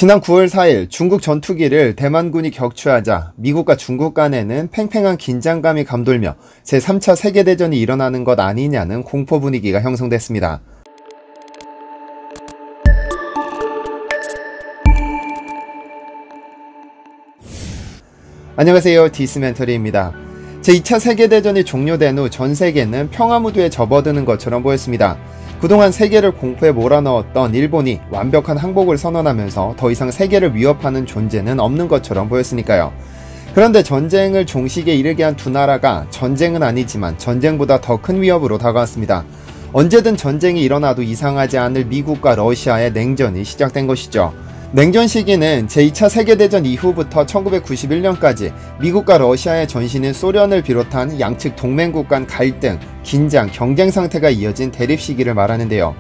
지난 9월 4일 중국 전투기를 대만군이 격추하자 미국과 중국 간에는 팽팽한 긴장감이 감돌며 제3차 세계대전이 일어나는 것 아니냐는 공포 분위기가 형성됐습니다. 안녕하세요, 디스멘터리입니다. 제2차 세계대전이 종료된 후 전 세계는 평화무드에 접어드는 것처럼 보였습니다. 그동안 세계를 공포에 몰아넣었던 일본이 완벽한 항복을 선언하면서 더 이상 세계를 위협하는 존재는 없는 것처럼 보였으니까요. 그런데 전쟁을 종식에 이르게 한 두 나라가 전쟁은 아니지만 전쟁보다 더 큰 위협으로 다가왔습니다. 언제든 전쟁이 일어나도 이상하지 않을 미국과 러시아의 냉전이 시작된 것이죠. 냉전 시기는 제2차 세계대전 이후부터 1991년까지 미국과 러시아의 전신인 소련을 비롯한 양측 동맹국 간 갈등, 긴장, 경쟁 상태가 이어진 대립 시기를 말하는데요.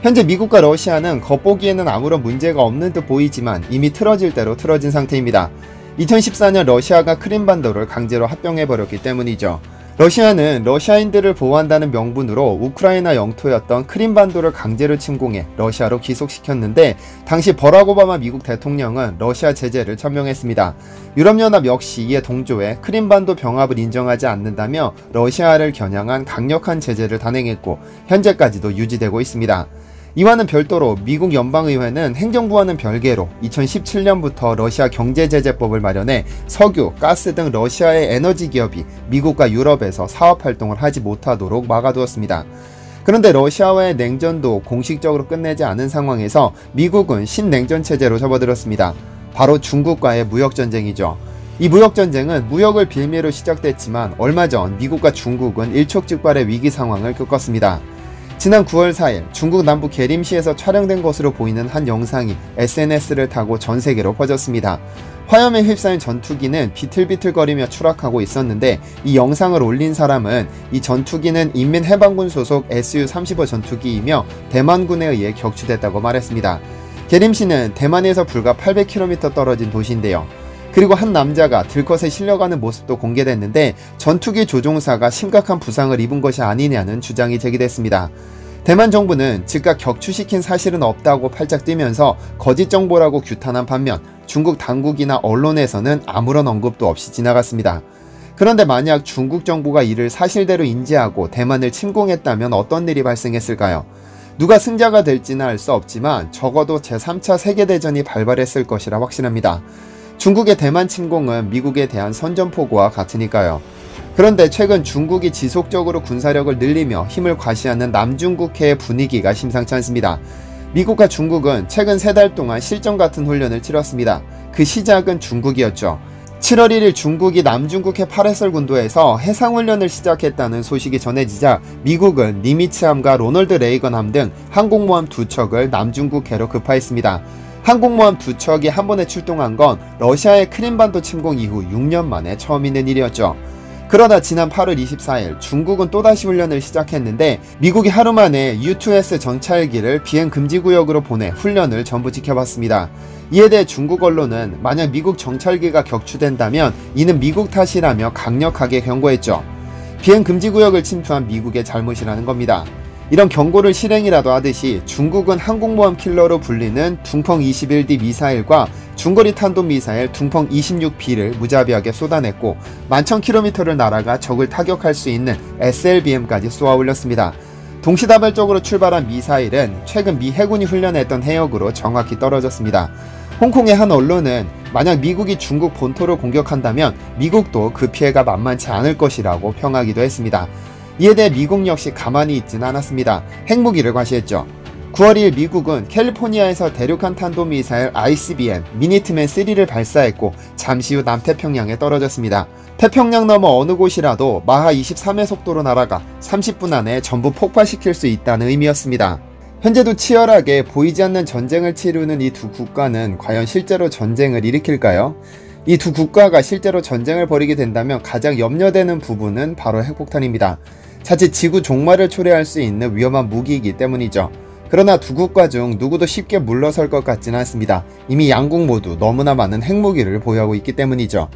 현재 미국과 러시아는 겉보기에는 아무런 문제가 없는 듯 보이지만 이미 틀어질 대로 틀어진 상태입니다. 2014년 러시아가 크림반도를 강제로 합병해버렸기 때문이죠. 러시아는 러시아인들을 보호한다는 명분으로 우크라이나 영토였던 크림반도를 강제로 침공해 러시아로 귀속시켰는데 당시 버락 오바마 미국 대통령은 러시아 제재를 천명했습니다. 유럽연합 역시 이에 동조해 크림반도 병합을 인정하지 않는다며 러시아를 겨냥한 강력한 제재를 단행했고 현재까지도 유지되고 있습니다. 이와는 별도로 미국 연방의회는 행정부와는 별개로 2017년부터 러시아 경제제재법을 마련해 석유, 가스 등 러시아의 에너지 기업이 미국과 유럽에서 사업활동을 하지 못하도록 막아두었습니다. 그런데 러시아와의 냉전도 공식적으로 끝내지 않은 상황에서 미국은 신냉전체제로 접어들었습니다. 바로 중국과의 무역전쟁이죠. 이 무역전쟁은 무역을 빌미로 시작됐지만 얼마 전 미국과 중국은 일촉즉발의 위기 상황을 겪었습니다. 지난 9월 4일 중국 남부 계림시에서 촬영된 것으로 보이는 한 영상이 SNS를 타고 전세계로 퍼졌습니다. 화염에 휩싸인 전투기는 비틀비틀거리며 추락하고 있었는데 이 영상을 올린 사람은 이 전투기는 인민해방군 소속 SU-35 전투기이며 대만군에 의해 격추됐다고 말했습니다. 계림시는 대만에서 불과 800km 떨어진 도시인데요. 그리고 한 남자가 들것에 실려가는 모습도 공개됐는데 전투기 조종사가 심각한 부상을 입은 것이 아니냐는 주장이 제기됐습니다. 대만 정부는 즉각 격추시킨 사실은 없다고 팔짝 뛰면서 거짓 정보라고 규탄한 반면 중국 당국이나 언론에서는 아무런 언급도 없이 지나갔습니다. 그런데 만약 중국 정부가 이를 사실대로 인지하고 대만을 침공했다면 어떤 일이 발생했을까요? 누가 승자가 될지는 알 수 없지만 적어도 제3차 세계대전이 발발했을 것이라 확신합니다. 중국의 대만 침공은 미국에 대한 선전포고와 같으니까요. 그런데 최근 중국이 지속적으로 군사력을 늘리며 힘을 과시하는 남중국해의 분위기가 심상치 않습니다. 미국과 중국은 최근 3달 동안 실전 같은 훈련을 치렀습니다. 그 시작은 중국이었죠. 7월 1일 중국이 남중국해 파레설 군도에서 해상훈련을 시작했다는 소식이 전해지자 미국은 니미츠함과 로널드 레이건함 등 항공모함 2척을 남중국해로 급파했습니다. 항공모함 2척이 한 번에 출동한 건 러시아의 크림반도 침공 이후 6년 만에 처음 있는 일이었죠. 그러다 지난 8월 24일 중국은 또다시 훈련을 시작했는데 미국이 하루 만에 U-2S 정찰기를 비행 금지구역으로 보내 훈련을 전부 지켜봤습니다. 이에 대해 중국 언론은 만약 미국 정찰기가 격추된다면 이는 미국 탓이라며 강력하게 경고했죠. 비행 금지구역을 침투한 미국의 잘못이라는 겁니다. 이런 경고를 실행이라도 하듯이 중국은 항공모함 킬러로 불리는 둥펑 21D 미사일과 중거리 탄도미사일 둥펑 26B를 무자비하게 쏟아냈고 11,000km를 날아가 적을 타격할 수 있는 SLBM까지 쏘아 올렸습니다. 동시다발적으로 출발한 미사일은 최근 미 해군이 훈련했던 해역으로 정확히 떨어졌습니다. 홍콩의 한 언론은 만약 미국이 중국 본토를 공격한다면 미국도 그 피해가 만만치 않을 것이라고 평하기도 했습니다. 이에 대해 미국 역시 가만히 있지는 않았습니다. 핵무기를 과시했죠. 9월 2일 미국은 캘리포니아에서 대륙간 탄도미사일 ICBM 미니트맨3를 발사했고 잠시 후 남태평양에 떨어졌습니다. 태평양 너머 어느 곳이라도 마하 23의 속도로 날아가 30분 안에 전부 폭발시킬 수 있다는 의미였습니다. 현재도 치열하게 보이지 않는 전쟁을 치르는 이 두 국가는 과연 실제로 전쟁을 일으킬까요? 이 두 국가가 실제로 전쟁을 벌이게 된다면 가장 염려되는 부분은 바로 핵폭탄입니다. 자칫 지구 종말을 초래할 수 있는 위험한 무기이기 때문이죠. 그러나 두 국가 중 누구도 쉽게 물러설 것 같지는 않습니다. 이미 양국 모두 너무나 많은 핵무기를 보유하고 있기 때문이죠.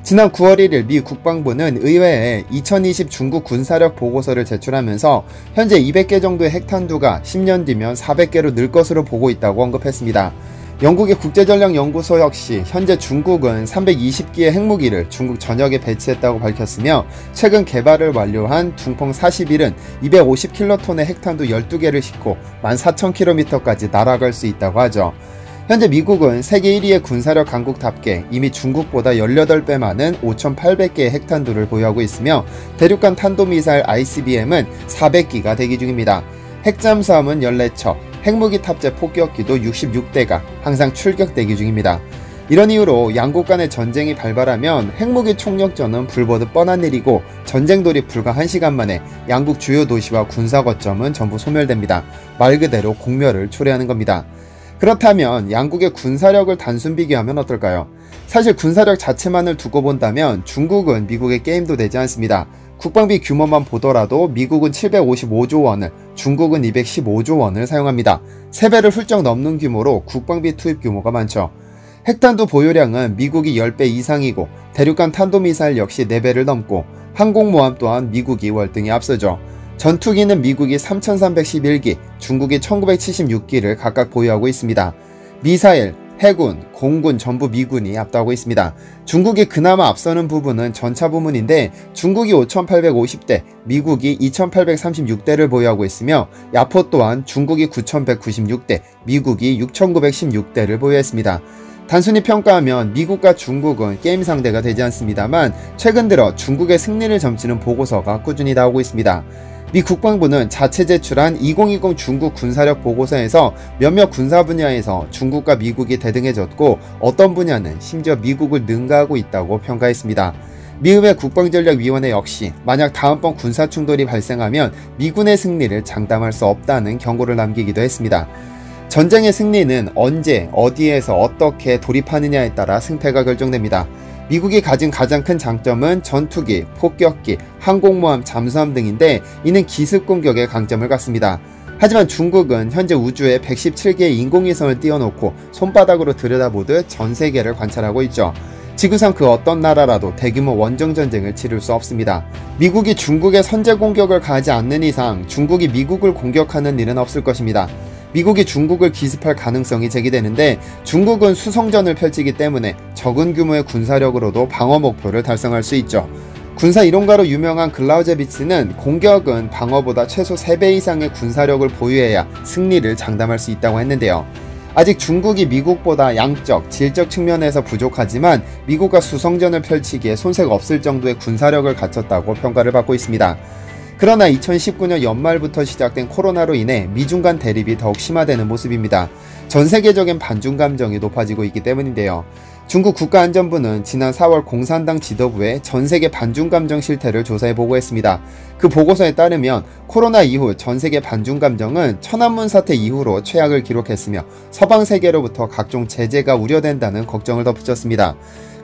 지난 9월 1일 미 국방부는 의회에 2020 중국 군사력 보고서를 제출하면서 현재 200개 정도의 핵탄두가 10년 뒤면 400개로 늘 것으로 보고 있다고 언급했습니다. 영국의 국제전략연구소 역시 현재 중국은 320기의 핵무기를 중국 전역에 배치했다고 밝혔으며 최근 개발을 완료한 둥펑 41은 250킬로톤의 핵탄두 12개를 싣고 14,000km까지 날아갈 수 있다고 하죠. 현재 미국은 세계 1위의 군사력 강국답게 이미 중국보다 18배 많은 5,800개의 핵탄두를 보유하고 있으며 대륙간 탄도미사일 ICBM은 400기가 대기 중입니다. 핵잠수함은 14척, 핵무기 탑재 폭격기도 66대가 항상 출격 대기 중입니다. 이런 이유로 양국 간의 전쟁이 발발하면 핵무기 총력전은 불보듯 뻔한 일이고 전쟁 돌입 불과 1시간 만에 양국 주요 도시와 군사 거점은 전부 소멸됩니다. 말 그대로 공멸을 초래하는 겁니다. 그렇다면 양국의 군사력을 단순 비교하면 어떨까요? 사실 군사력 자체만을 두고 본다면 중국은 미국의 게임도 되지 않습니다. 국방비 규모만 보더라도 미국은 755조 원을, 중국은 215조 원을 사용합니다. 3배를 훌쩍 넘는 규모로 국방비 투입 규모가 많죠. 핵탄두 보유량은 미국이 10배 이상이고 대륙간 탄도미사일 역시 4배를 넘고 항공모함 또한 미국이 월등히 앞서죠. 전투기는 미국이 3,311기, 중국이 1,976기를 각각 보유하고 있습니다. 미사일, 해군, 공군 전부 미군이 압도하고 있습니다. 중국이 그나마 앞서는 부분은 전차 부문인데 중국이 5,850대, 미국이 2,836대를 보유하고 있으며 야포 또한 중국이 9,196대, 미국이 6,916대를 보유했습니다. 단순히 평가하면 미국과 중국은 게임 상대가 되지 않습니다만 최근 들어 중국의 승리를 점치는 보고서가 꾸준히 나오고 있습니다. 미 국방부는 자체 제출한 2020 중국 군사력 보고서에서 몇몇 군사 분야에서 중국과 미국이 대등해졌고 어떤 분야는 심지어 미국을 능가하고 있다고 평가했습니다. 미의회 국방전략위원회 역시 만약 다음번 군사 충돌이 발생하면 미군의 승리를 장담할 수 없다는 경고를 남기기도 했습니다. 전쟁의 승리는 언제, 어디에서 어떻게 돌입하느냐에 따라 승패가 결정됩니다. 미국이 가진 가장 큰 장점은 전투기, 폭격기, 항공모함, 잠수함 등인데 이는 기습 공격의 강점을 갖습니다. 하지만 중국은 현재 우주에 117개의 인공위성을 띄워놓고 손바닥으로 들여다보듯 전세계를 관찰하고 있죠. 지구상 그 어떤 나라라도 대규모 원정전쟁을 치를 수 없습니다. 미국이 중국의 선제 공격을 가하지 않는 이상 중국이 미국을 공격하는 일은 없을 것입니다. 미국이 중국을 기습할 가능성이 제기되는데 중국은 수성전을 펼치기 때문에 적은 규모의 군사력으로도 방어 목표를 달성할 수 있죠. 군사 이론가로 유명한 글라우제비츠는 공격은 방어보다 최소 3배 이상의 군사력을 보유해야 승리를 장담할 수 있다고 했는데요. 아직 중국이 미국보다 양적, 질적 측면에서 부족하지만 미국과 수성전을 펼치기에 손색 없을 정도의 군사력을 갖췄다고 평가를 받고 있습니다. 그러나 2019년 연말부터 시작된 코로나로 인해 미중 간 대립이 더욱 심화되는 모습입니다. 전 세계적인 반중 감정이 높아지고 있기 때문인데요. 중국 국가안전부는 지난 4월 공산당 지도부에 전세계 반중 감정 실태를 조사해 보고했습니다. 그 보고서에 따르면 코로나 이후 전세계 반중 감정은 천안문 사태 이후로 최악을 기록했으며 서방 세계로부터 각종 제재가 우려된다는 걱정을 덧붙였습니다.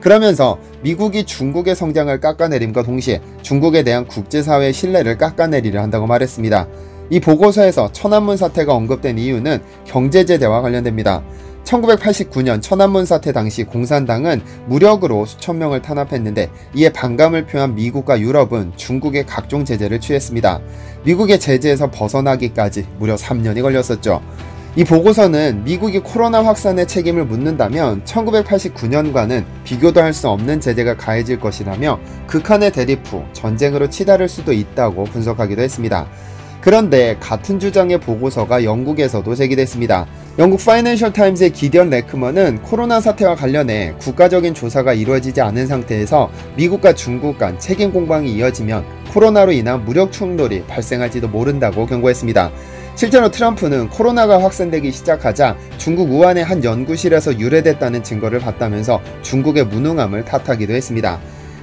그러면서 미국이 중국의 성장을 깎아내림과 동시에 중국에 대한 국제사회의 신뢰를 깎아내리려 한다고 말했습니다. 이 보고서에서 천안문 사태가 언급된 이유는 경제제재와 관련됩니다. 1989년 천안문 사태 당시 공산당은 무력으로 수천 명을 탄압했는데 이에 반감을 표한 미국과 유럽은 중국의 각종 제재를 취했습니다. 미국의 제재에서 벗어나기까지 무려 3년이 걸렸었죠. 이 보고서는 미국이 코로나 확산의 책임을 묻는다면 1989년과는 비교도 할 수 없는 제재가 가해질 것이라며 극한의 대립 후 전쟁으로 치달을 수도 있다고 분석하기도 했습니다. 그런데 같은 주장의 보고서가 영국에서도 제기됐습니다. 영국 파이낸셜 타임즈의 기디언 레크먼은 코로나 사태와 관련해 국가적인 조사가 이루어지지 않은 상태에서 미국과 중국 간 책임 공방이 이어지면 코로나로 인한 무력 충돌이 발생할지도 모른다고 경고했습니다. 실제로 트럼프는 코로나가 확산되기 시작하자 중국 우한의 한 연구실에서 유래됐다는 증거를 봤다면서 중국의 무능함을 탓하기도 했습니다.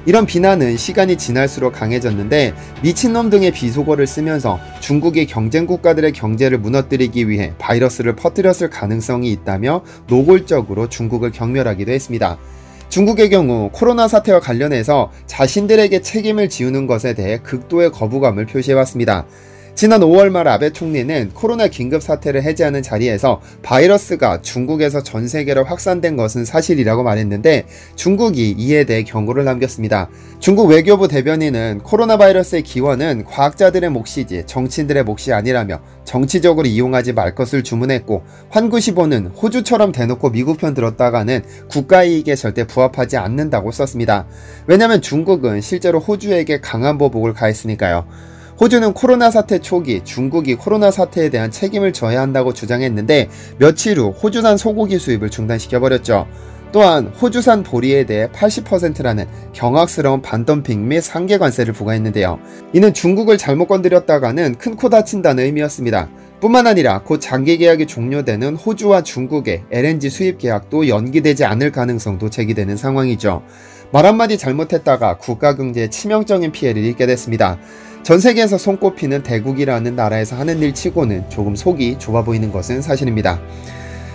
이런 비난은 시간이 지날수록 강해졌는데 미친놈 등의 비속어를 쓰면서 중국이 경쟁 국가들의 경제를 무너뜨리기 위해 바이러스를 퍼뜨렸을 가능성이 있다며 노골적으로 중국을 경멸하기도 했습니다. 중국의 경우 코로나 사태와 관련해서 자신들에게 책임을 지우는 것에 대해 극도의 거부감을 표시해왔습니다. 지난 5월 말 아베 총리는 코로나 긴급 사태를 해제하는 자리에서 바이러스가 중국에서 전 세계로 확산된 것은 사실이라고 말했는데 중국이 이에 대해 경고를 남겼습니다. 중국 외교부 대변인은 코로나 바이러스의 기원은 과학자들의 몫이지 정치인들의 몫이 아니라며 정치적으로 이용하지 말 것을 주문했고, 환구시보는 호주처럼 대놓고 미국 편 들었다가는 국가이익에 절대 부합하지 않는다고 썼습니다. 왜냐하면 중국은 실제로 호주에게 강한 보복을 가했으니까요. 호주는 코로나 사태 초기 중국이 코로나 사태에 대한 책임을 져야 한다고 주장했는데 며칠 후 호주산 소고기 수입을 중단시켜버렸죠. 또한 호주산 보리에 대해 80%라는 경악스러운 반덤핑 및 상계 관세를 부과했는데요. 이는 중국을 잘못 건드렸다가는 큰 코 다친다는 의미였습니다. 뿐만 아니라 곧 장기 계약이 종료되는 호주와 중국의 LNG 수입 계약도 연기되지 않을 가능성도 제기되는 상황이죠. 말 한마디 잘못했다가 국가 경제에 치명적인 피해를 입게 됐습니다. 전 세계에서 손꼽히는 대국이라는 나라에서 하는 일 치고는 조금 속이 좁아 보이는 것은 사실입니다.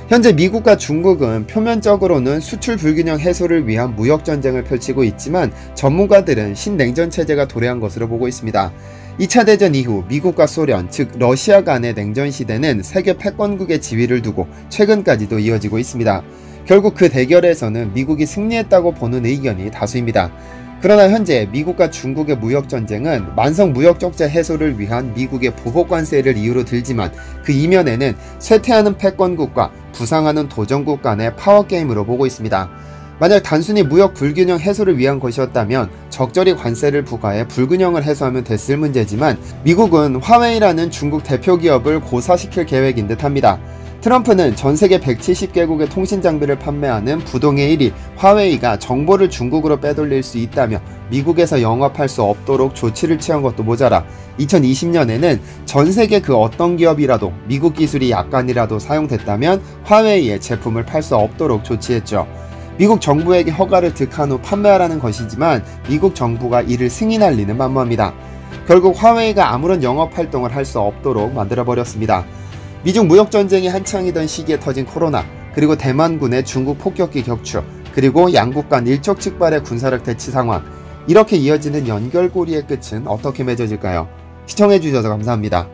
현재 미국과 중국은 표면적으로는 수출 불균형 해소를 위한 무역전쟁을 펼치고 있지만 전문가들은 신냉전 체제가 도래한 것으로 보고 있습니다. 2차 대전 이후 미국과 소련, 즉 러시아 간의 냉전 시대는 세계 패권국의 지위를 두고 최근까지도 이어지고 있습니다. 결국 그 대결에서는 미국이 승리했다고 보는 의견이 다수입니다. 그러나 현재 미국과 중국의 무역전쟁은 만성 무역적자 해소를 위한 미국의 보복관세를 이유로 들지만 그 이면에는 쇠퇴하는 패권국과 부상하는 도전국 간의 파워게임으로 보고 있습니다. 만약 단순히 무역 불균형 해소를 위한 것이었다면 적절히 관세를 부과해 불균형을 해소하면 됐을 문제지만 미국은 화웨이라는 중국 대표 기업을 고사시킬 계획인 듯합니다. 트럼프는 전세계 170개국의 통신장비를 판매하는 부동의 1위 화웨이가 정보를 중국으로 빼돌릴 수 있다며 미국에서 영업할 수 없도록 조치를 취한 것도 모자라 2020년에는 전세계 그 어떤 기업이라도 미국 기술이 약간이라도 사용됐다면 화웨이의 제품을 팔 수 없도록 조치했죠. 미국 정부에게 허가를 득한 후 판매하라는 것이지만 미국 정부가 이를 승인할 리는 만무합니다. 결국 화웨이가 아무런 영업활동을 할 수 없도록 만들어버렸습니다. 미중 무역전쟁이 한창이던 시기에 터진 코로나, 그리고 대만군의 중국 폭격기 격추, 그리고 양국 간 일촉즉발의 군사력 대치 상황, 이렇게 이어지는 연결고리의 끝은 어떻게 맺어질까요? 시청해주셔서 감사합니다.